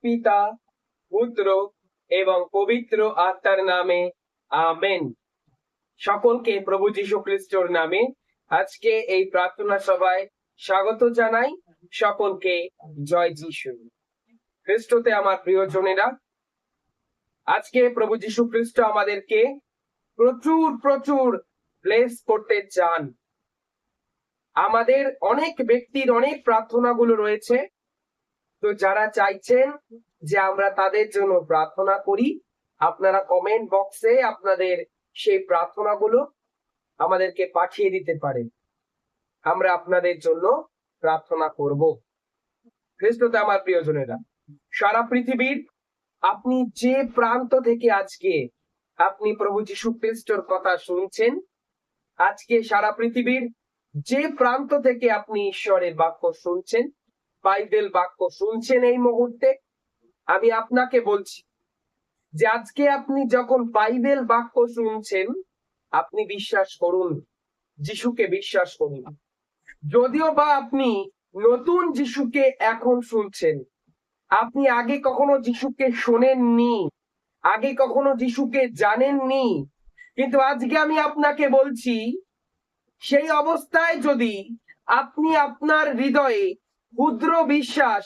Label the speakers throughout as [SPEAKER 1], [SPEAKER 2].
[SPEAKER 1] পিতা, পুত্র এবং পবিত্র আত্মার নামে আমেন। সকলকে প্রভু যীশু খ্রিস্টর নামে আজকে এই প্রার্থনা সভায় স্বাগত জানাই। সকলকে জয় যীশু খ্রিস্টতে। আমার প্রিয়জনেরা, আজকে প্রভু যীশু খ্রিস্ট আমাদেরকে প্রচুর প্রচুর ব্লেস করতে চান। আমাদের অনেক ব্যক্তির অনেক প্রার্থনাগুলো রয়েছে, তো যারা চাইছেন যে আমরা তাদের জন্য প্রার্থনা করি, আপনারা কমেন্ট বক্সে আপনাদের সেই প্রার্থনাগুলো আমাদেরকে পাঠিয়ে দিতে পারেন। আমরা আপনাদের জন্য প্রার্থনা করব। খ্রিস্টতে আমার প্রিয়জনেরা, সারা পৃথিবীর আপনি যে প্রান্ত থেকে আজকে আপনি প্রভু যীশু খ্রিস্টর কথা শুনছেন, আজকে সারা পৃথিবীর যে প্রান্ত থেকে আপনি ঈশ্বরের বাক্য শুনছেন, বাইবেল বাক্য শুনছেন, এই মুহূর্তে আমি আপনাকে বলছি যে আজকে আপনি যখন বাইবেল বাক্য শুনছেন, আপনি বিশ্বাস করুন, যিশুকে বিশ্বাস করুন। যদিও বা আপনি নতুন যিশুকে এখন শুনছেন, আপনি আগে কখনো যিশুকে শোনেননি, আগে কখনো যিশুকে জানেননি, কিন্তু আজকে আমি আপনাকে বলছি, সেই অবস্থায় যদি আপনি আপনার হৃদয়ে ক্ষুদ্র বিশ্বাস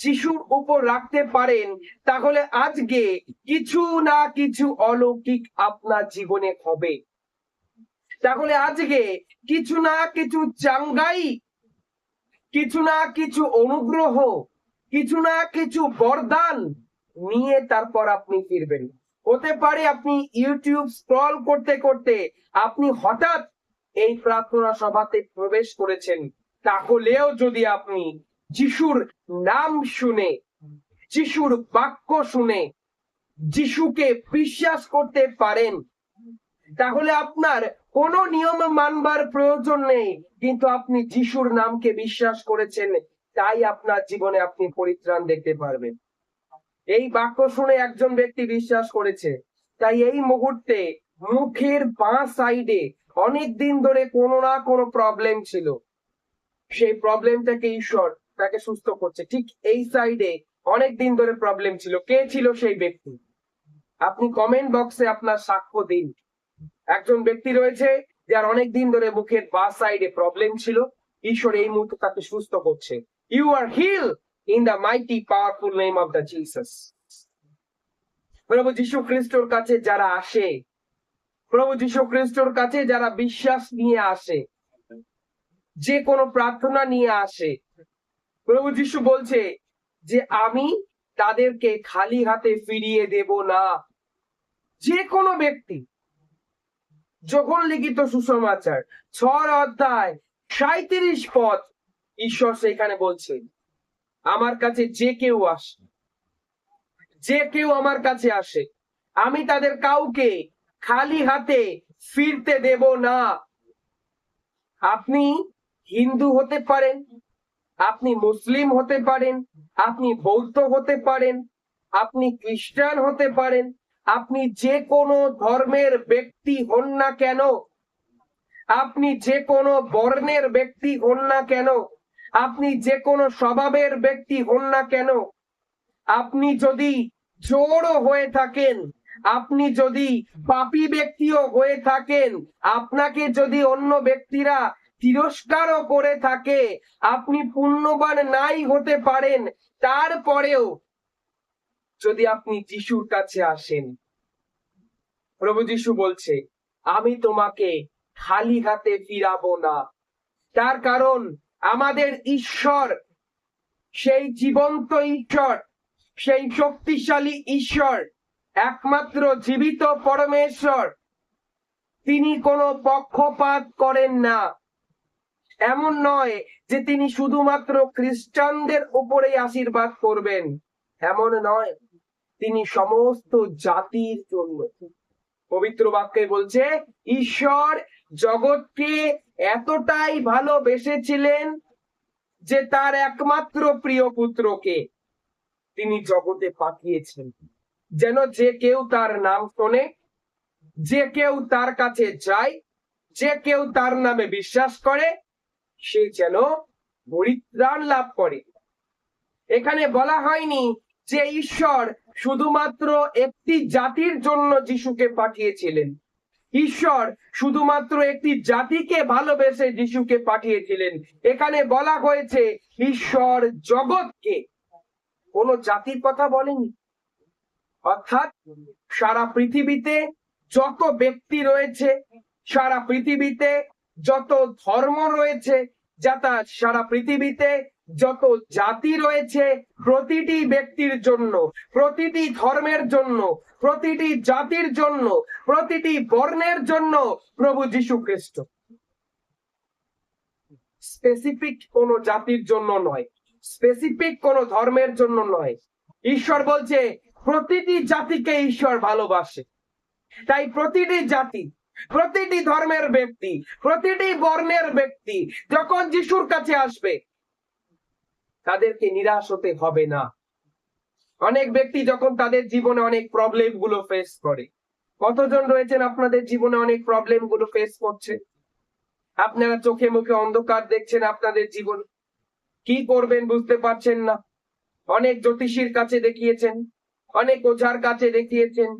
[SPEAKER 1] যিশুর উপর রাখতে পারেন, তাহলে আজকে কিছু না কিছু অলৌকিক আপনার জীবনে হবে। তাহলে আজকে কিছু না কিছু চাঙ্গাই, কিছু না কিছু অনুগ্রহ, কিছু না কিছু বরদান নিয়ে তারপর আপনি ফিরবেন। হতে পারে আপনি ইউটিউব স্ক্রল করতে করতে আপনি হঠাৎ এই প্রার্থনা সভাতে প্রবেশ করেছেন, তাহলেও যদি আপনি যিশুর নাম শুনে, যিশুর বাক্য শুনে যিশুকে বিশ্বাস করতে পারেন, তাহলে আপনার কোনো নিয়ম মানবার প্রয়োজন নেই, কিন্তু আপনি যিশুর নামকে বিশ্বাস করেছেন, তাই আপনার জীবনে আপনি পরিত্রাণ দেখতে পারবেন। এই বাক্য শুনে একজন ব্যক্তি বিশ্বাস করেছে, তাই এই মুহূর্তে মুখের বাঁ সাইডে অনেক দিন ধরে কোনো না কোনো প্রবলেম ছিল, সেই প্রবলেম থেকে ঈশ্বর তাকে সুস্থ করছে। ঠিক এই সাইডে অনেক দিন ধরে প্রবলেম ছিল। কে ছিল সেই ব্যক্তি? আপনি কমেন্ট বক্সে আপনার সাক্ষ্য দিন। একজন ব্যক্তি রয়েছে যার অনেক দিন ধরে মুখের বাঁ সাইডে প্রবলেম ছিল, ঈশ্বর এই মুহূর্তে তাকে সুস্থ করছে। You are heal in the mighty powerful name of the Jesus. প্রভু যীশু খ্রিস্টর কাছে যারা আসে, প্রভু যীশু খ্রিস্টর কাছে যারা বিশ্বাস নিয়ে আসে, যে কোনো প্রার্থনা নিয়ে আসে, প্রভু যীশু বলছে যে আমি তাদেরকে খালি হাতে ফিরিয়ে দেব না। যে কোনো ব্যক্তি, যখন লিখিত সুসমাচার 6 অধ্যায় 37 পদ, ঈশ্বর সেখানে বলছে আমার কাছে যে কেউ আসে, যে কেউ আমার কাছে আসে, আমি তাদের কাউকে খালি হাতে ফিরতে দেব না। আপনি হিন্দু হতে পারেন, আপনি মুসলিম হতে পারেন, আপনি বৌদ্ধ হতে পারেন, আপনি খ্রিস্টান হতে পারেন, আপনি যে কোনো ধর্মের ব্যক্তি হন না কেন, আপনি যে কোনো বর্ণের ব্যক্তি হন না কেন, আপনি যে কোনো স্বভাবের ব্যক্তি হন না কেন, আপনি যদি জোরও হয়ে থাকেন, আপনি যদি পাপী ব্যক্তিও হয়ে থাকেন, আপনাকে যদি অন্য ব্যক্তিরা তিরস্কারও করে থাকে, আপনি পুণ্যবান নাই হতে পারেন, তারপরেও যদি আপনি যিশুর কাছে আসেন, প্রভু যীশু বলছে আমি তোমাকে খালি হাতে ফিরাবো না। তার কারণ আমাদের ঈশ্বর সেই জীবন্ত ঈশ্বর, সেই শক্তিশালী ঈশ্বর, একমাত্র জীবিত পরমেশ্বর। তিনি কোনো পক্ষপাত করেন না। এমন নয় যে তিনি শুধুমাত্র খ্রিস্টানদের উপরেই আশীর্বাদ করবেন, এমন নয়, তিনি সমস্ত জাতির জন্য। পবিত্র বাক্যে বলছে ঈশ্বর জগৎকে এতটাই ভালোবেসেছিলেন যে তার একমাত্র প্রিয় পুত্রকে তিনি জগতে পাঠিয়েছেন, যেন যে কেউ তার নাম শোনে, যে কেউ তার কাছে যায়, যে কেউ তার নামে বিশ্বাস করে, সে যেন পরিত্রাণ লাভ করে। এখানে বলা হয়নি যে ঈশ্বর শুধুমাত্র একটি জাতির জন্য যিশুকে পাঠিয়েছিলেন। ঈশ্বর শুধুমাত্র একটি জাতিকে ভালোবেসে যিশুকে পাঠিয়েছিলেন। এখানে বলা হয়েছে ঈশ্বর জগৎকে, কোনো জাতির কথা বলেনি। অর্থাৎ সারা পৃথিবীতে যত ব্যক্তি রয়েছে, সারা পৃথিবীতে যত ধর্ম রয়েছে, যাতে সারা পৃথিবীতে যত জাতি রয়েছে, প্রতিটি ব্যক্তির জন্য, প্রতিটি ধর্মের জন্য, প্রতিটি জাতির জন্য, প্রতিটি বর্ণের জন্য প্রভু যীশু খ্রিস্ট। স্পেসিফিক কোন জাতির জন্য নয়, স্পেসিফিক কোন ধর্মের জন্য নয়। ঈশ্বর বলছে প্রতিটি জাতিকে ঈশ্বর ভালোবাসে। তাই প্রতিটি জাতি, প্রতিটি ধর্মের ব্যক্তি, প্রতিটি বর্ণের ব্যক্তি যখন যিশুর কাছে আসবে, তাদেরকে নিরাশ হতে হবে না। অনেক ব্যক্তি যখন তাদের জীবনে অনেক প্রবলেম গুলো ফেস করে, কতজন রয়েছেন আপনাদের জীবনে অনেক প্রবলেম গুলো ফেস করছে? আপনারা চোখে মুখে অন্ধকার দেখছেন, আপনাদের জীবন কি করবেন বুঝতে পারছেন না। অনেক জ্যোতিষীর কাছে দেখিয়েছেন, অনেক ওঝার কাছে দেখিয়েছেন,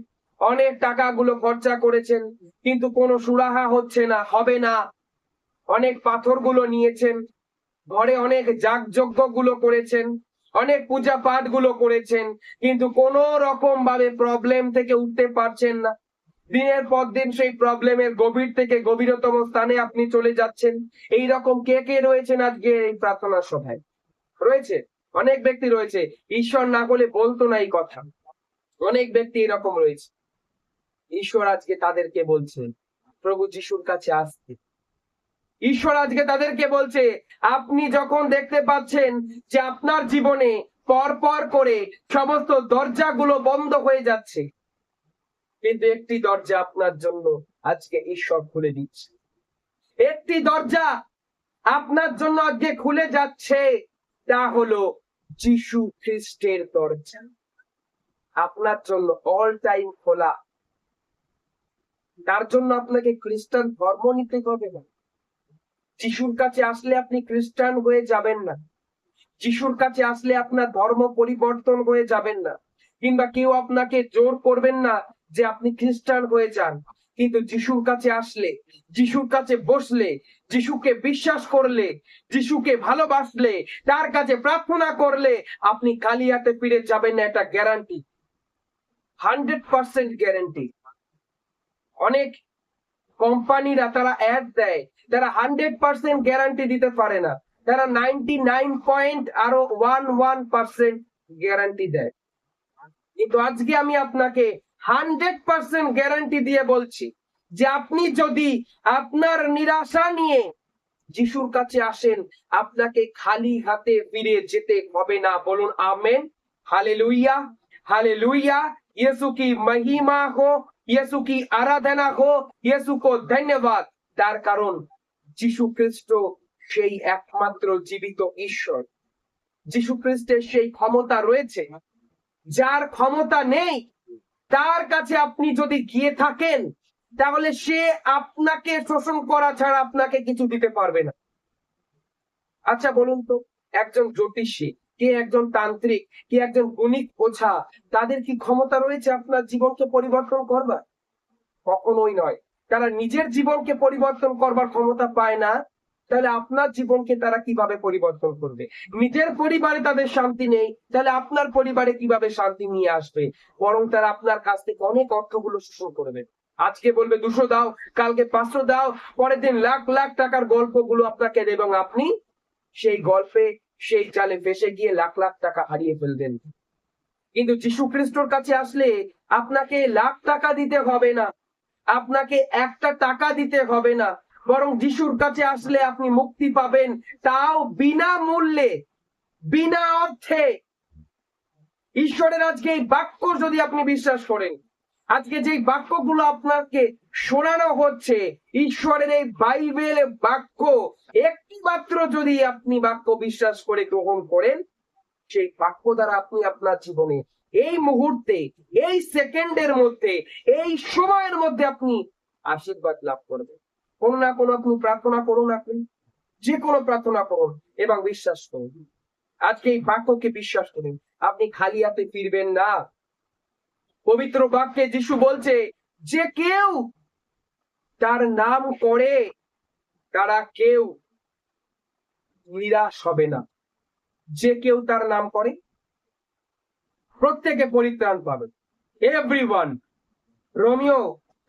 [SPEAKER 1] অনেক টাকাগুলো খরচা করেছেন, কিন্তু কোনো সুরাহা হচ্ছে না, হবে না। অনেক পাথরগুলো নিয়েছেন, ঘরে অনেক যাগযজ্ঞ গুলো করেছেন, অনেক পূজা পাঠ গুলো করেছেন, কিন্তু কোন রকম ভাবে প্রবলেম থেকে উঠতে পারছেন না। দিনের পর দিন সেই প্রবলেমের গভীর থেকে গভীরতম স্থানে আপনি চলে যাচ্ছেন। এই রকম কে কে রয়েছেন আজকে এই প্রার্থনা সভায়? রয়েছে অনেক ব্যক্তি রয়েছে, ঈশ্বর না বলে বলতো না এই কথা। অনেক ব্যক্তি এরকম রয়েছে। ঈশ্বর আজকে তাদেরকে বলছে প্রভু যিশুর কাছে আসতে। ঈশ্বর আজকে তাদেরকে বলছে, আপনি যখন দেখতে পাচ্ছেন যে আপনার জীবনে পর পর করে সমস্ত দরজাগুলো বন্ধ হয়ে যাচ্ছে, কিন্তু একটি দরজা আপনার জন্য আজকে ঈশ্বর খুলে দিচ্ছে। একটি দরজা আপনার জন্য আজকে খুলে যাচ্ছে, তা হলো যিশু খ্রিস্টের দরজা আপনার জন্য অল টাইম খোলা। তার জন্য আপনাকে খ্রিস্টান ধর্ম নিতে হবে না। যিশুর কাছে আসলে আপনি খ্রিস্টান হয়ে যাবেন না। যিশুর কাছে আসলে আপনার ধর্ম পরিবর্তন হয়ে যাবেন না, কিংবা কেউ আপনাকে জোর করবেন না যে আপনি খ্রিস্টান হয়ে যান। কিন্তু যিশুর কাছে আসলে, যিশুর কাছে বসলে, যিশুকে বিশ্বাস করলে, যিশুকে ভালোবাসলে, তার কাছে প্রার্থনা করলে আপনি খালি হাতে ফিরে যাবেন না, এটা গ্যারান্টি, 100% গ্যারান্টি। অনেক কোম্পানিরা তারা অ্যাড দেয়, তারা 100% গ্যারান্টি দিতে পারে না, তারা 99.11% গ্যারান্টি দেয়। কিন্তু আজকে আমি আপনাকে 100% গ্যারান্টি দিয়ে বলছি যে আপনি যদি আপনার নিরাশা নিয়ে যিশুর কাছে আসেন, আপনাকে খালি হাতে ফিরে যেতে হবে না। বলুন আমেন, हालेलुया, हालेलुया। यीशु की महिमा हो, यीशु की आराधना हो, यीशु को धन्यवाद। তার কারণ যিশু খ্রিস্ট সেই একমাত্র জীবিত ঈশ্বর। যিশু খ্রিস্টের সেই ক্ষমতা রয়েছে, যার ক্ষমতা নেই তার কাছে আপনি যদি গিয়ে থাকেন, তাহলে সে আপনাকে শোষণ করা ছাড়া আপনাকে কিছু দিতে পারবে না। আচ্ছা বলুন তো, একজন জ্যোতিষী, কে একজন তান্ত্রিক, কে একজন গুণিক ওঝা, তাদের কি ক্ষমতা রয়েছে আপনার জীবনকে পরিবর্তন করবার? কখনোই নয়। তারা নিজের জীবনকে পরিবর্তন করবার ক্ষমতা পায় না, তাহলে আপনার জীবনকে তারা কিভাবে পরিবর্তন করবে? নিজের পরিবারে তাদের শান্তি নেই, তাহলে আপনার পরিবারে কিভাবে শান্তি নিয়ে আসবে? বরং তারা আপনার কাছ থেকে অনেক অর্থগুলো শোষণ করবে। আজকে বলবে 200 দাও, কালকে 500 দাও, পরের দিন লাখ লাখ টাকার গল্পগুলো আপনাকে দেবে, এবং আপনি সেই গল্পে, সেই জালে ফেসে গিয়ে লাখ লাখ টাকা হারিয়ে ফেলবেন। কিন্তু যিশু খ্রিস্টর কাছে আসলে আপনাকে লাখ টাকা দিতে হবে না, আপনাকে একটা টাকা দিতে হবে না, বরং যিশুর কাছে আসলে আপনি মুক্তি পাবেন, তাও বিনামূল্যে, বিনা অর্থে। ঈশ্বরের আজকে এই বাক্য যদি আপনি বিশ্বাস করেন, আজকে যে বাক্যগুলো আপনাকে শোনানো হচ্ছে, ঈশ্বরের এই বাইবেল বাক্য, একটি মাত্র যদি আপনি বাক্য বিশ্বাস করে গ্রহণ করেন, সেই বাক্য দ্বারা আপনি আপনার জীবনে এই মুহূর্তে, এই সেকেন্ডের মধ্যে, এই সময়ের মধ্যে আপনি আশীর্বাদ লাভ করবেন। কোনো না কোনো আপনি প্রার্থনা করুন, আপনি যে কোনো প্রার্থনা করুন এবং বিশ্বাস করুন। আজকে এই বাক্যকে বিশ্বাস করুন, আপনি খালি হাতে ফিরবেন না। পবিত্র বাক্যে যিশু বলছে, যে কেউ তার নাম করে তারা কেউ নিরাশ হবে না। যে কেউ তার নাম করে প্রত্যেকে পরিত্রাণ পাবে, এভরিওয়ান। রোমিও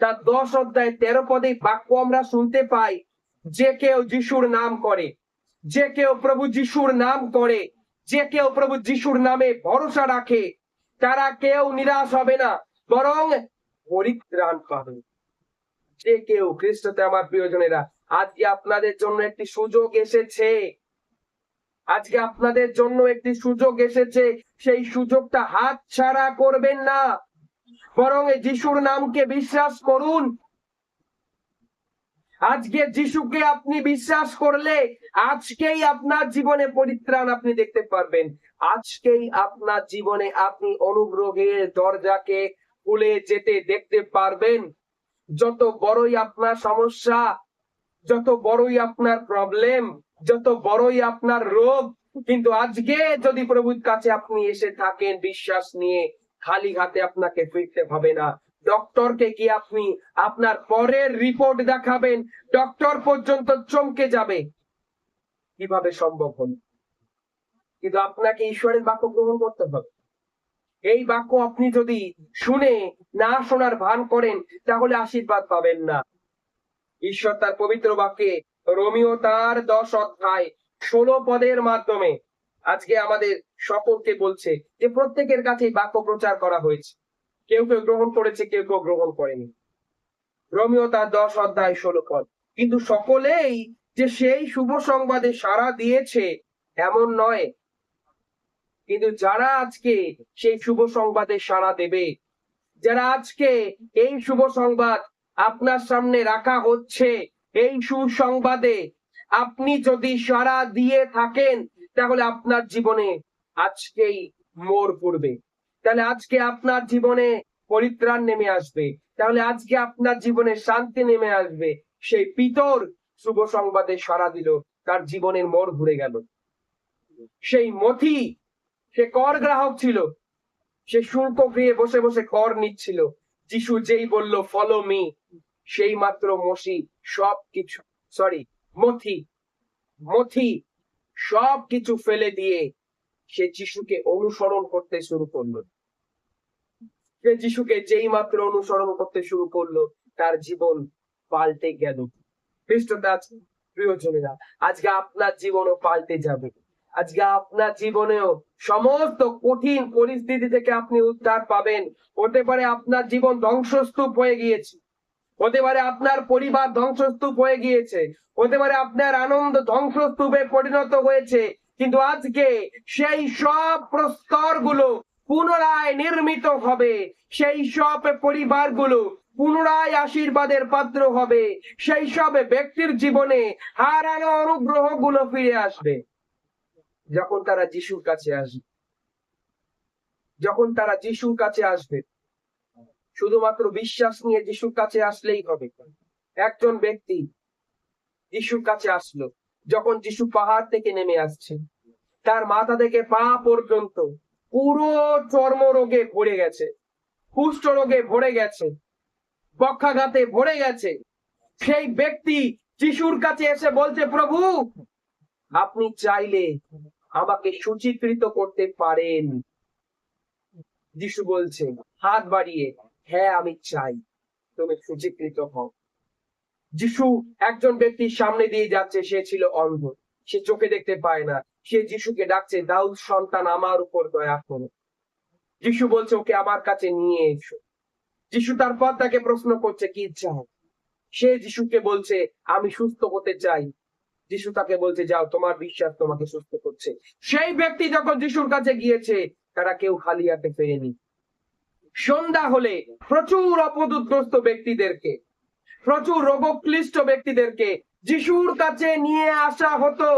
[SPEAKER 1] তার 10 অধ্যায় 13 পদে বাক্য আমরা শুনতে পাই, যে কেউ যিশুর নাম করে, যে কেউ প্রভু যিশুর নাম করে, যে কেউ প্রভু যিশুর নামে ভরসা রাখে, তারা কেউ নিরাশ হবে না, বরং পরিত্রাণ পাবে। যে কেউ খ্রিস্টতে আমার প্রিয়জনেরা, আজকে আপনাদের জন্য একটি সুযোগ এসেছে। আজকে আপনাদের জন্য একটি সুযোগ এসেছে, সেই সুযোগটা হাতছাড়া করবেন না, বরং যিশুর নামকে বিশ্বাস করুন। আজকে যিশুকে আপনি বিশ্বাস করলে আজকেই আপনার জীবনে পরিত্রাণ আপনি দেখতে পারবেন। আজকেই আপনার জীবনে আপনি অনুগ্রহের দরজাকে খুলে যেতে দেখতে পারবেন। যত বড়ই আপনার সমস্যা, যত বড়ই আপনার প্রবলেম, যত বড়ই আপনার রোগ, কিন্তু আজকে যদি প্রভুর কাছে আপনি এসে থাকেন বিশ্বাস নিয়ে, খালি হাতে আপনাকে ফিরতে হবে না। ডক্টরকে কি আপনি আপনার পরের রিপোর্ট দেখাবেন, ডক্টর পর্যন্ত চমকে যাবে, কিভাবে সম্ভব হল? কিন্তু আপনাকে ঈশ্বরের বাক্য গ্রহণ করতে হবে। এই বাক্য আপনি যদি শুনে না শোনার ভান করেন, তাহলে আশীর্বাদ পাবেন না। ঈশ্বর তার পবিত্র বাক্যে রোমিও তার 10 অধ্যায় 16 পদের মাধ্যমে আজকে আমাদের সকলকে বলছে যে প্রত্যেকের কাছে বাক্য প্রচার করা হয়েছে। কেউ কেউ গ্রহণ করেছে, কেউ কেউ গ্রহণ করেনি। রোমিও তার 10 অধ্যায় 16 পদ। কিন্তু সকলেই যে সেই শুভ সংবাদে সাড়া দিয়েছে এমন নয়। কিন্তু যারা আজকে সেই শুভ সংবাদে সাড়া দেবে, যারা আজকে এই শুভ সংবাদ আপনার সামনে রাখা হচ্ছে, এই সুসংবাদে আপনি যদি সাড়া দিয়ে থাকেন, তাহলে আপনার জীবনে আজকেই মোড় পড়বে, তাহলে আজকে আপনার জীবনে পরিত্রাণ নেমে আসবে, তাহলে আজকে আপনার জীবনে শান্তি নেমে আসবে। সেই পিতর শুভ সংবাদে সাড়া দিল, তার জীবনের মোড় ঘুরে গেল। সেই মথি, সে কর গ্রাহক ছিল, সে শুল্ক গৃহে বসে বসে কর নিচ্ছিল। যিশু যেই বলল ফলো মি, সেই মাত্র মথি সবকিছু ফেলে দিয়ে সে যিশুকে অনুসরণ করতে শুরু করলো। সে যিশুকে যেই মাত্র অনুসরণ করতে শুরু করলো, তার জীবন পাল্টে গেল। খ্রিস্টদাস প্রিয়জনেরা, আজকে আপনার জীবনও পাল্টে যাবে। আজকে আপনার জীবনেও সমস্ত কঠিন পরিস্থিতি থেকে আপনি উদ্ধার পাবেন। হতে পারে আপনার জীবন ধ্বংসস্তূপ হয়ে গিয়েছে, হতে পারে আপনার পরিবার ধ্বংসস্তূপ হয়ে গিয়েছে, হতে পারে আপনার আনন্দ ধ্বংসস্তূপে পরিণত হয়েছে, কিন্তু আজকে সেই সব প্রস্তরগুলো পুনরায় নির্মিত হবে, সেই সব পরিবারগুলো পুনরায় আশীর্বাদের পাত্র হবে, সেই সব ব্যক্তির জীবনে হারানো অনুগ্রহ গুলো ফিরে আসবে যখন তারা যিশুর কাছে আসবে। যখন তারা যিশুর কাছে আসবে, শুধুমাত্র বিশ্বাস নিয়ে যিশুর কাছে আসলেই হবে। একজন ব্যক্তি যিশুর কাছে আসলো, যখন যিশু পাহাড় থেকে নেমে আসছে, তার মাথা থেকে পা পর্যন্ত পুরো চর্মরোগে ভরে গেছে, কুষ্ঠ রোগে ভরে গেছে, পক্ষাঘাতে ভরে গেছে। সেই ব্যক্তি যিশুর কাছে এসে বলছে, প্রভু আপনি চাইলে আমাকে শুচীকৃত করতে পারেন। যিশু বলছে হাত বাড়িয়ে, হ্যাঁ আমি চাই তুমি শুচীকৃত হও। যিশু একজন ব্যক্তির সামনে দিয়ে যাচ্ছে, সে ছিল অন্ধ, সে চোখে দেখতে পায় না। সে যিশুকে ডাকছে, দাউদ সন্তান আমার উপর দয়া করো। যিশু বলছে ওকে আমার কাছে নিয়ে এসো। যিশু তারপর তাকে প্রশ্ন করছে, কি চাও? সে যিশুকে বলছে আমি সুস্থ হতে চাই। যিশু তাকে বলছে, যাও তোমার বিশ্বাস তোমাকে সুস্থ করছে। সেই ব্যক্তি যখন যিশুর কাছে গিয়েছে, তারা কেউ খালি হাতে ফেরেনি। সন্ধ্যা হলে প্রচুর অপদুগ্রস্ত ব্যক্তিদেরকে, প্রচুর রোগক্লিষ্ট ব্যক্তিদেরকে যিশুর কাছে নিয়ে আসা হতো।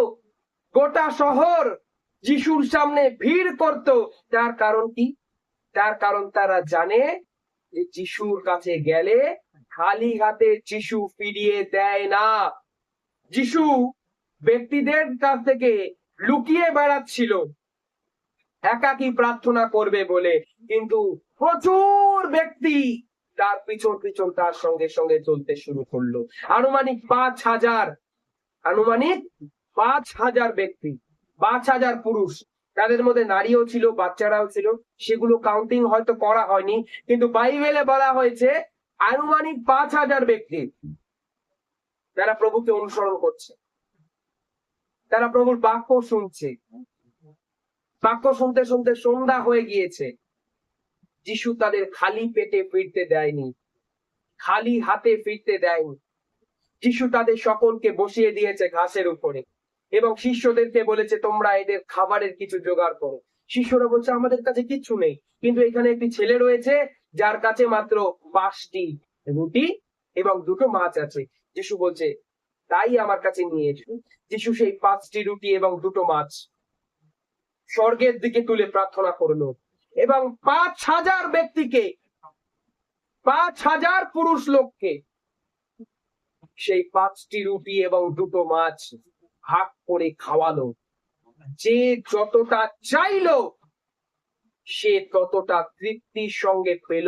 [SPEAKER 1] গোটা শহর যিশুর সামনে ভিড় করত। তার কারণ কি? তার কারণ তারা জানে যে যিশুর কাছে গেলে খালি হাতে যিশু ফিরিয়ে দেয় না। যিশু ব্যক্তিদের কাছ থেকে লুকিয়ে বেড়াচ্ছিল, একাকী প্রার্থনা করবে বলে, কিন্তু প্রচুর ব্যক্তি তার পিছন পিছন তার সঙ্গে সঙ্গে চলতে শুরু করলো। আনুমানিক 5,000, আনুমানিক 5,000 ব্যক্তি, 5,000 পুরুষ, তাদের মধ্যে নারীও ছিল, বাচ্চারাও ছিল, সেগুলো কাউন্টিং হয়তো করা হয়নি, কিন্তু বাইবেলে বলা হয়েছে আনুমানিক 5,000 ব্যক্তি তারা প্রভুকে অনুসরণ করছে, তারা প্রভুর বাক্য শুনছে। বাক্য শুনতে শুনতে সন্ধ্যা হয়ে গিয়েছে। যিশু তাদের খালি পেটে ফিরতে দেয়নি, খালি হাতে ফিরতে দেয়নি। যিশু তাদের সকলকে বসিয়ে দিয়েছে ঘাসের উপরে এবং শিষ্যদেরকে বলেছে তোমরা এদের খাবারের কিছু জোগাড় করো। শিষ্যরা বলছে আমাদের কাছে কিচ্ছু নেই, কিন্তু এখানে একটি ছেলে রয়েছে যার কাছে মাত্র 5টি রুটি এবং 2টো মাছ আছে। যিশু বলছে তাই আমার কাছে নিয়ে এসো। যিশু সেই 5টি রুটি এবং 2টো মাছ স্বর্গের দিকে তুলে প্রার্থনা করলো এবং 5,000 ব্যক্তিকে, 5,000 পুরুষ লোককে সেই 5টি রুটি এবং 2টো মাছ ভাগ করে খাওয়ালো। যে যতটা চাইলো সে ততটা তৃপ্তির সঙ্গে পেল,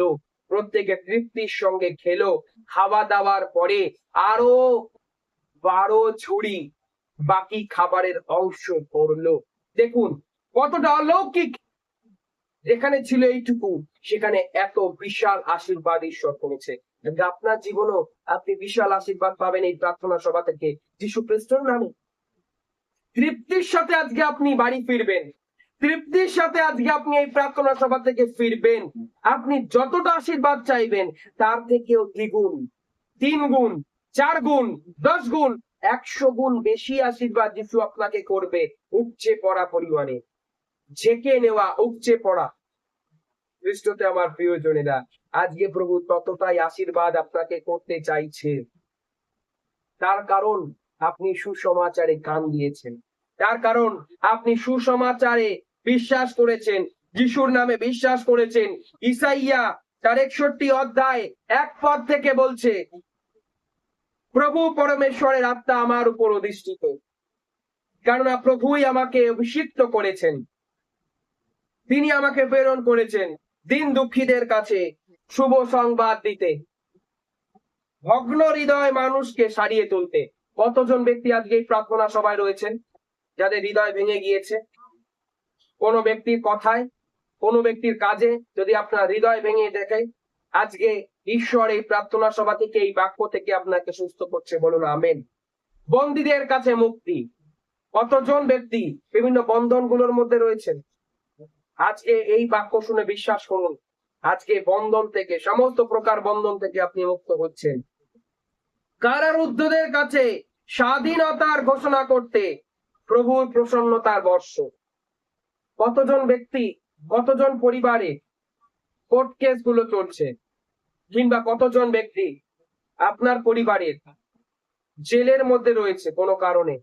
[SPEAKER 1] প্রত্যেকে তৃপ্তির সঙ্গে খেলো। খাওয়া দাওয়ার পরে আরো 12 ঝুড়ি বাকি খাবারের অংশ পড়লো। দেখুন কতটা অলৌকিক, যেখানে ছিল এইটুকু সেখানে এত বিশাল আশীর্বাদ ঈশ্বর করেছে। আপনার জীবনও আপনি বিশাল আশীর্বাদ পাবেন এই প্রার্থনা সভা থেকে যীশু খ্রিস্টের নামে। তৃপ্তির সাথে আজকে আপনি বাড়ি ফিরবেন, তৃপ্তির সাথে আজকে আপনি এই প্রার্থনা সভা থেকে ফিরবেন। আপনি যতটা আশীর্বাদ চাইবেন তার থেকেও দ্বিগুণ, 3 গুণ, 4 গুণ, 10 গুণ, 100 গুণ বেশি আশীর্বাদ যিশু আপনাকে করবে। উপচে পড়া পরিমাণে, ঝেঁকে নেওয়া, উপচে পড়া। খ্রিস্টতে আমার প্রিয়জনেরা, আজকে প্রভু ততটাই আশীর্বাদ আপনাকে করতে চাইছে। তার কারণ আপনি সুসমাচারে কান দিয়েছেন, তার কারণ আপনি সুসমাচারে বিশ্বাস করেছেন, যিশুর নামে বিশ্বাস করেছেন। ইসাইয়া তার 61 অধ্যায় 1 পদ থেকে বলছে প্রভু পরমেশ্বরের আত্মা আমার উপর অধিষ্ঠিত, কেননা প্রভুই আমাকে অভিষিক্ত করেছেন, তিনি আমাকে প্রেরণ করেছেন দিন দুঃখীদের কাছে শুভ সংবাদ দিতে, ভগ্ন হৃদয় মানুষকে সারিয়ে তুলতে। কতজন ব্যক্তি আজকে এই প্রার্থনা সভায় রয়েছেন যাদের হৃদয় ভেঙে গিয়েছে? কোন ব্যক্তির কথায়, কোন ব্যক্তির কাজে যদি আপনার হৃদয় ভেঙে দেখে, আজকে ঈশ্বর এই প্রার্থনা সভা থেকে, এই বাক্য থেকে আপনাকে সুস্থ করছে। বলুন আমেন। বন্দীদের কাছে মুক্তি। কতজন ব্যক্তি বিভিন্ন বন্ধনগুলোর মধ্যে রয়েছেন, আজকে এই বাক্য শুনে বিশ্বাস করুন, আজকে বন্ধন থেকে, সমস্ত প্রকার বন্ধন থেকে আপনি মুক্ত হচ্ছেন। কারারুদ্ধদের কাছে স্বাধীনতার ঘোষণা করতে প্রভুর প্রসন্নতার বর্ষ। কতজন ব্যক্তি, কতজন পরিবারে কোর্ট কেস গুলো চলছে, কিংবা কতজন ব্যক্তি আপনার পরিবারের জেলের মধ্যে রয়েছে কোনো কারণে,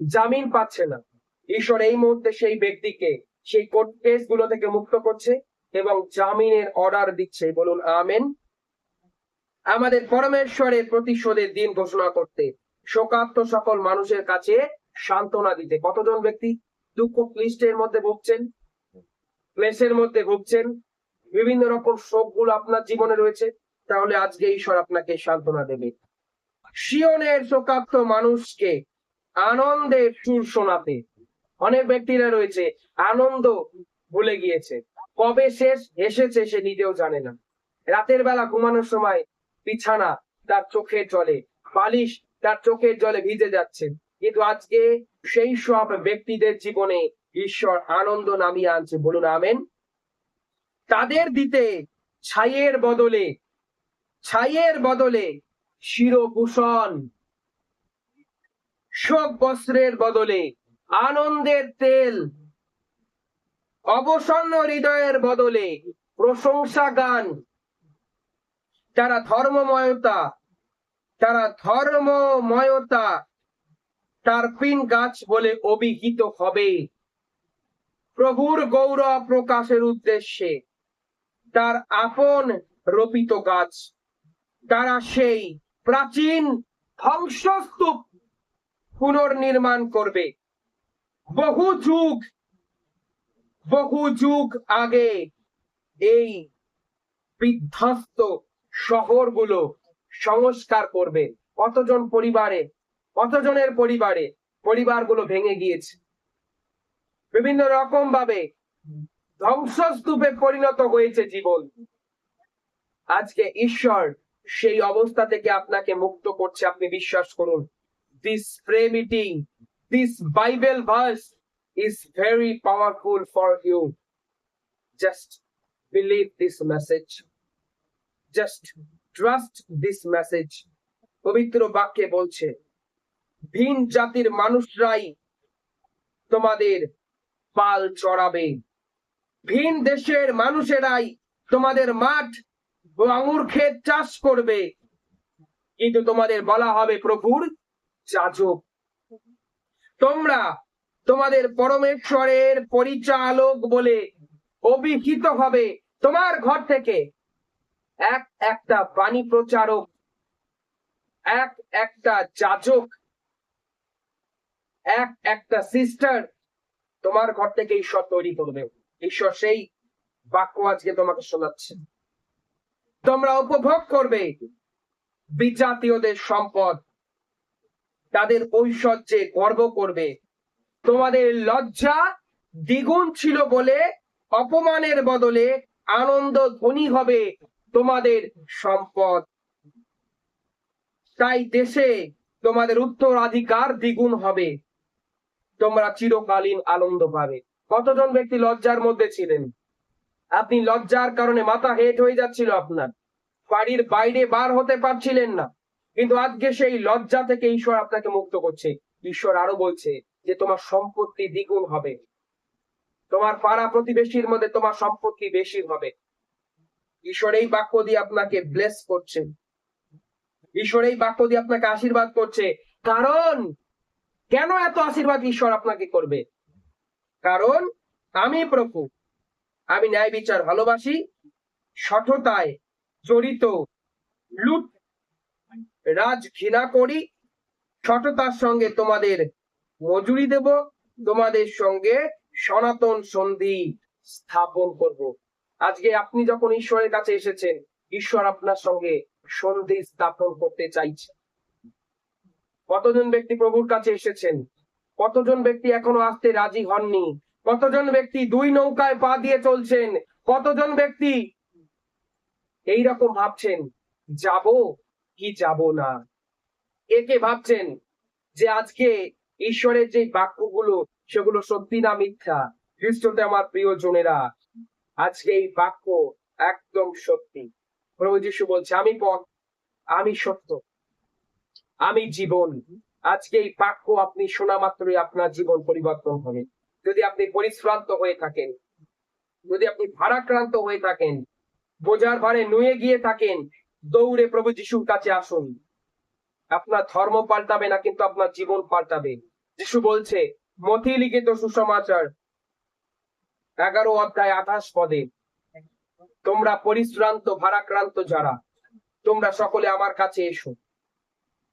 [SPEAKER 1] জামিন পাচ্ছে না। ঈশ্বর এই মুহূর্তে সেই ব্যক্তিকে সেই কোর্ট কেস গুলো থেকে মুক্ত করছে এবং জামিনের অর্ডার দিচ্ছে। বলুন আমেন। আমাদের পরমেশ্বরের প্রতিশোধের দিন ঘোষণা করতে, শোকার্ত সকল মানুষের কাছে সান্ত্বনা দিতে। কতজন ব্যক্তি দুঃখ ক্লিষ্টের মধ্যে ভুগছেন, ক্লেশের মধ্যে ভুগছেন, বিভিন্ন রকম শোক গুলো আপনার জীবনে রয়েছে, তাহলে আজকে ঈশ্বর আপনাকে সান্ত্বনা দেবে। সিয়নের শোকার্ত মানুষকে আনন্দের সুর শোনাতে। অনেক ব্যক্তিরা রয়েছে আনন্দ ভুলে গিয়েছে, কবে শেষ এসেছে সে নিজেও জানে না। রাতের বেলা ঘুমানোর সময় বিছানা তার চোখের জলে, বালিশ তার চোখের জলে ভিজে যাচ্ছে, কিন্তু আজকে সেই সব ব্যক্তিদের জীবনে ঈশ্বর আনন্দ নামিয়ে আনছে। বলুন আমেন। তাদের দিতে ছাইয়ের বদলে, ছাইয়ের বদলে শিরভূষণ, শোক বস্ত্রের বদলে আনন্দের তেল, অবসন্ন হৃদয়ের বদলে প্রশংসা গান। তারা ধর্মময়তা, তারা ধর্মময়তা তার পিন গাছ বলে অভিহিত হবে। প্রভুর গৌরব প্রকাশের উদ্দেশ্যে তার আপন রোপিত গাছ, তারা সেই প্রাচীন ধ্বংসস্তূপ পুনর্নির্মাণ করবে। বহু যুগ বহু যুগ আগে এই বিধ্বস্ত শহরগুলো সংস্কার করবে। কতজনের পরিবারগুলো ভেঙে গিয়েছে, বিভিন্ন রকম ভাবে ধ্বংসস্তূপে পরিণত হয়েছে জীবন। আজকে ঈশ্বর সেই অবস্থা থেকে আপনাকে মুক্ত করছে, আপনি বিশ্বাস করুন। This prayer meeting, this Bible verse is very powerful for you. Just believe this message. Just trust this message. পবিত্র বাক্যে বলছে, ভিন জাতির মানুষরাই তোমাদের পাল চড়াবে, ভিন দেশের মানুষেরাই তোমাদের মাঠ ও আঙুর ক্ষেত চাষ করবে, কিন্তু তোমাদের বলা হবে প্রভুর যাজক। তোমরা তোমাদের পরমেশ্বরের পরিচালক বলে অভিহিত হবে। তোমার ঘর থেকে একটা বাণী প্রচারক, একটা যাজক, একটা সিস্টার তোমার ঘর থেকে ঈশ্বর তৈরি করবে। ঈশ্বর সেই বাক্য আজকে তোমাকে শোনাচ্ছে। তোমরা উপভোগ করবে বিজাতীয়দের সম্পদ, তাদের ঐশ্বর্যে গর্ব করবে। তোমাদের লজ্জা দ্বিগুণ ছিল বলে অপমানের বদলে আনন্দ ধ্বনি হবে তোমাদের সম্পদ। তাই দেশে তোমাদের উত্তরাধিকার দ্বিগুণ হবে, তোমরা চিরকালীন আনন্দ পাবে। কতজন ব্যক্তি লজ্জার মধ্যে ছিলেন? আপনি লজ্জার কারণে মাথা হেট হয়ে যাচ্ছিল, আপনার বাড়ির বাইরে বার হতে পারছিলেন না, কিন্তু আজকে সেই লজ্জা থেকে ঈশ্বর আপনাকে মুক্ত করছে। ঈশ্বর আরো বলছে যে তোমার সম্পত্তি দ্বিগুণ হবে, তোমার পাড়া প্রতিবেশীর মধ্যে তোমার সম্পত্তি বেশি হবে। ঈশ্বর এই বাক্য দিয়ে আপনাকে ব্লেস করছেন, ঈশ্বর এই বাক্য দিয়ে আপনাকে আশীর্বাদ করছে। কারণ কেন এত আশীর্বাদ ঈশ্বর আপনাকে করবে? কারণ আমি প্রভু, আমি ন্যায় বিচার ভালোবাসি, সততায় জড়িত লুট রাজ ঘৃণা করি, সততার সঙ্গে তোমাদের মজুরি দেব, তোমাদের সঙ্গে সনাতন সন্ধি স্থাপন করব। আজকে আপনি যখন ঈশ্বরের কাছে এসেছেন, ঈশ্বর আপনার সঙ্গে সন্ধি স্থাপন করতে চাইছে। কতজন ব্যক্তি প্রভুর কাছে এসেছেন? কতজন ব্যক্তি এখনো আসতে রাজি হননি? কতজন ব্যক্তি দুই নৌকায় পা দিয়ে চলছেন? কতজন ব্যক্তি এইরকম ভাবছেন, যাব কি যাব না? একে ভাবছেন যে আজকে ঈশ্বরের যে বাক্যগুলো সেগুলো সত্যি না মিথ্যা? খ্রিস্টতে আমার প্রিয় জনেরা, আজকে এই বাক্য একদম সত্যি। প্রভু যীশু বলছে, আমি পথ, আমি সত্য, আমি জীবন। আজকে এই বাক্য আপনি শোনা মাত্রই আপনার জীবন পরিবর্তন হবে। যদি আপনি পরিশ্রান্ত হয়ে থাকেন, যদি আপনি ভারাক্রান্ত হয়ে থাকেন, বোঝার ভারে নুয়ে গিয়ে থাকেন, দৌড়ে প্রভু যীশুর কাছে আসুন। আপনার ধর্ম পাল্টাবে না, কিন্তু আপনার জীবন পাল্টাবে। যীশু বলছে মথি লিখিত সুসমাচার 11:28 তোমরা পরিশ্রান্ত ভারাক্রান্ত যারা, তোমরা সকলে আমার কাছে এসো,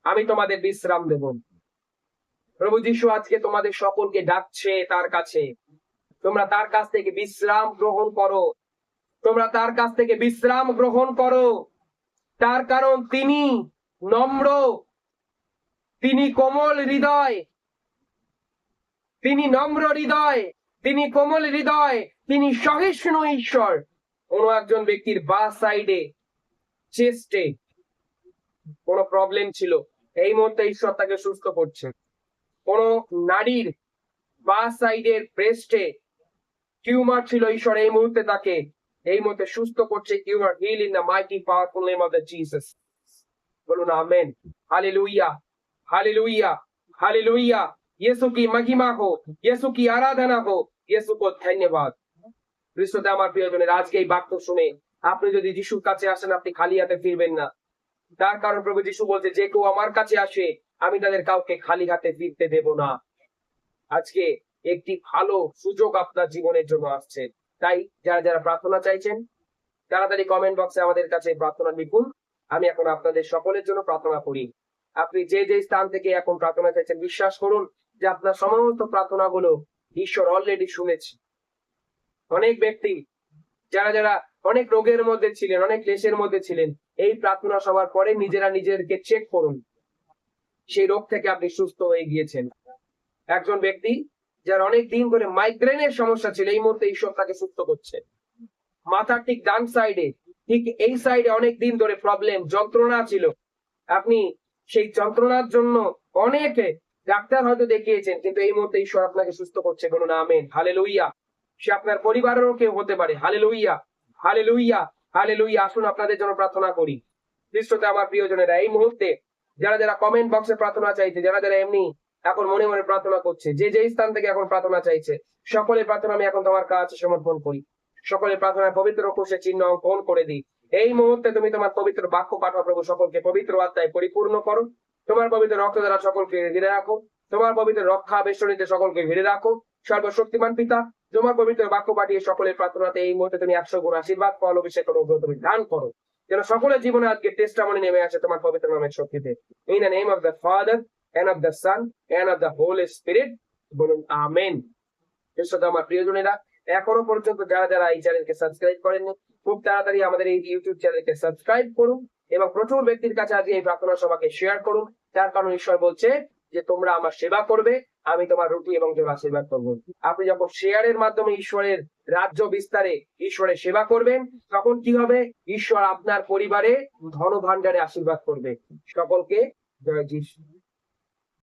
[SPEAKER 1] আমি তোমাদের বিশ্রাম দেব। প্রভু যীশু আজকে তোমাদের সকলকে ডাকছে তার কাছে। তোমরা তার কাছ থেকে বিশ্রাম গ্রহণ করো, তোমরা তার কাছ থেকে বিশ্রাম গ্রহণ করো। তার কারণ তিনি নম্র, তিনি কোমল হৃদয়, তিনি নম্র হৃদয়, তিনি কোমল হৃদয়, তিনি সহিষ্ণু ঈশ্বর। কোন একজন ব্যক্তির বা সাইডে চেস্টে কোন প্রবলেম ছিল, এই মুহূর্তে ঈশ্বর তাকে সুস্থ করছেন। কোন নারীর বা সাইডের ব্রেস্টে টিউমার ছিল, ঈশ্বর এই মুহূর্তে তাকে এই মুহূর্তে সুস্থ করছে। You are heal in the mighty powerful name of the Jesus. বলুন আমেন, हालेलुया, हालेलुया, हालेलुया। यीशु की महिमा हो, यीशु की आराधना हो, यीशु को धन्यवाद। খ্রিস্টতে আমার প্রিয়জনের, আজকে এই বাক্য শুনে আপনি যদি যিশুর কাছে আসেন, আপনি খালি হাতে ফিরবেন না। তার কারণ প্রভু যিশু বলছে, যে কেউ আমার কাছে আসে আমি তাদের কাউকে খালি হাতে ফিরতে দেব না। আজকে একটি ভালো সুযোগ আপনার জীবনের জন্য আসছে। তাই যারা যারা প্রার্থনা চাইছেন, তাড়াতাড়ি কমেন্ট বক্সে আমাদের কাছে প্রার্থনা লিখুন। আমি এখন আপনাদের সকলের জন্য প্রার্থনা করি। আপনি যে যে স্থান থেকে এখন প্রার্থনা চাইছেন, বিশ্বাস করুন যে আপনার সমস্ত প্রার্থনাগুলো ঈশ্বর অলরেডি শুনেছে। অনেক ব্যক্তি যারা যারা অনেক রোগের মধ্যে ছিলেন, অনেক ক্লেশের মধ্যে ছিলেন, এই প্রার্থনা সবার পরে নিজেরা নিজেদেরকে চেক করুন, সেই রোগ থেকে আপনি সুস্থ হয়ে গিয়েছেন। একজন ব্যক্তি যার অনেক দিন ধরে মাইগ্রেনের সমস্যা ছিল, এই মুহূর্তে ঈশ্বর তাকে সুস্থ করছে। মাথার ঠিক ডান সাইডে, ঠিক এই সাইডে অনেক দিন ধরে প্রবলেম, যন্ত্রণা ছিল, আপনি সেই যন্ত্রণার জন্য অনেকে ডাক্তার হয়তো দেখিয়েছেন, কিন্তু এই মুহূর্তে ঈশ্বর আপনাকে সুস্থ করছে। বলুন আমেন, হালেলুইয়া। সে আপনার পরিবারেরও কেউ হতে পারে। Hallelujah, hallelujah, hallelujah. আসুন আপনাদের জন্য প্রার্থনা করি। খ্রিস্টতে আমার প্রিয়জনেরা, এই মুহূর্তে যারা যারা কমেন্ট বক্সে প্রার্থনা চাইছে, যারা যারা এমনি এখন মনে মনে প্রার্থনা করছে, যে যে স্থান থেকে এখন প্রার্থনা চাইছে, সকলের প্রার্থনা আমি এখন তোমার কাছে সমর্পণ করি। সকলের প্রার্থনায় পবিত্র ক্রুশের চিহ্ন অঙ্কন করে দিই। এই মুহূর্তে তুমি তোমার পবিত্র বাক্য পাঠা প্রভু, সকলকে পবিত্র আত্মায় পরিপূর্ণ করো। তোমার পবিত্র রক্ত দ্বারা সকলকে ঘিরে রাখো। তোমার পবিত্র রক্ষা বেষ্টনীতে সকলকে ঘিরে রাখো। সর্বশক্তিমান পিতা, তোমার পবিত্র বাক্য পাঠিয়ে সকলের প্রার্থনাতে এই মুহূর্তে তুমি 100 গুণ আশীর্বাদ, ফল, অভিষেক করো, তুমি দান করো, যেন সকলের জীবনে আজকে টেস্টামনি নেমে আসে তোমার পবিত্র নামের শক্তিতে। In the name of the father end of the sun end of the Holi spirit, বলুন আমেন। খ্রিস্টতে আমার প্রিয়জনেরা, এখনো পর্যন্ত যারা যারা এই চ্যানেলকে সাবস্ক্রাইব করেননি, খুব তাড়াতাড়ি আমাদের এই ইউটিউব চ্যানেলকে সাবস্ক্রাইব করুন এবং প্রচুর ব্যক্তির কাছে আজকে এই প্রার্থনা সভাকে শেয়ার করুন। তার কারণ ঈশ্বর বলছে যে তোমরা আমার সেবা করবে, আমি তোমার রুটি এবং জল আশীর্বাদ করবো। আপনি যখন শেয়ারের মাধ্যমে ঈশ্বরের রাজ্য বিস্তারে ঈশ্বরের সেবা করবেন, তখন কি হবে? ঈশ্বর আপনার পরিবারে ধন ভান্ডারে আশীর্বাদ করবে। সকলকে জয় যিশু।